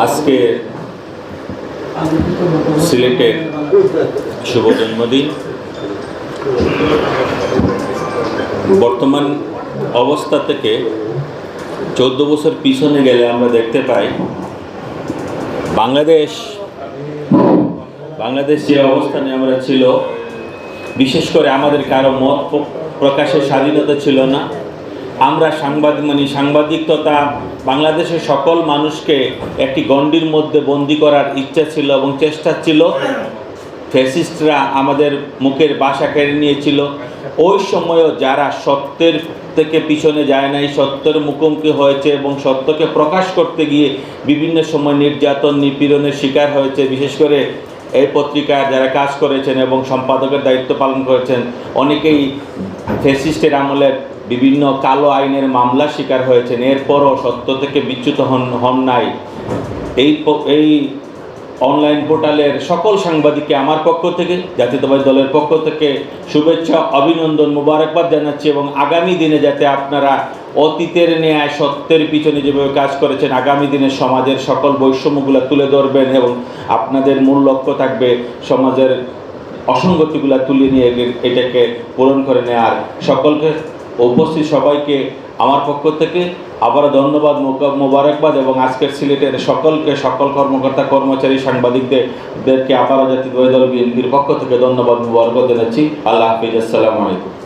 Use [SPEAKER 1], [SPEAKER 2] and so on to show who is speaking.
[SPEAKER 1] আজকে সিলেটের শুভ জন্মদিন। বর্তমান অবস্থা থেকে 14 বছর পিছনে গেলে আমরা দেখতে পাই বাংলাদেশ যে অবস্থানে আমরা ছিল, বিশেষ করে আমাদের কারো মত প্রকাশের স্বাধীনতা ছিল না। আমরা সাংবাদিকতা বাংলাদেশের সকল মানুষকে একটি গণ্ডির মধ্যে বন্দি করার ইচ্ছা ছিল এবং চেষ্টা ছিল। ফ্যাসিস্টরা আমাদের মুখের ভাষা কেড়ে নিয়েছিল। ওই সময়ও যারা সত্যের থেকে পিছনে যায় নাই, সত্যের মুখোমুখি হয়েছে এবং সত্যকে প্রকাশ করতে গিয়ে বিভিন্ন সময় নির্যাতন নিপীড়নের শিকার হয়েছে। বিশেষ করে এই পত্রিকার যারা কাজ করেছেন এবং সম্পাদকের দায়িত্ব পালন করেছেন, অনেকেই ফ্যাসিস্টের আমলের বিভিন্ন কালো আইনের মামলার শিকার হয়েছেন। এরপরও সত্য থেকে বিচ্যুত হন নাই। এই অনলাইন পোর্টালের সকল সাংবাদিককে আমার পক্ষ থেকে, জাতীয়তাবাদী দলের পক্ষ থেকে শুভেচ্ছা, অভিনন্দন, মোবারকবাদ জানাচ্ছি এবং আগামী দিনে যাতে আপনারা অতীতের ন্যায় সত্যের পিছনে যেভাবে কাজ করেছেন, আগামী দিনে সমাজের সকল বৈষম্যগুলো তুলে ধরবেন এবং আপনাদের মূল লক্ষ্য থাকবে সমাজের অসঙ্গতিগুলো তুলে নিয়ে এটাকে পূরণ করে নেওয়ার। সকলকে, উপস্থিত সবাইকে আমার পক্ষ থেকে আবারও ধন্যবাদ, মোবারকবাদ এবং আজকের সিলেটের সকল কর্মকর্তা, কর্মচারী, সাংবাদিকদেরকে আবারও জাতীয়তাবাদী দল বিএনপির পক্ষ থেকে ধন্যবাদ, মোবারকবাদ জানাচ্ছি। আল্লাহ হাফিজ, আসসালামু আলাইকুম।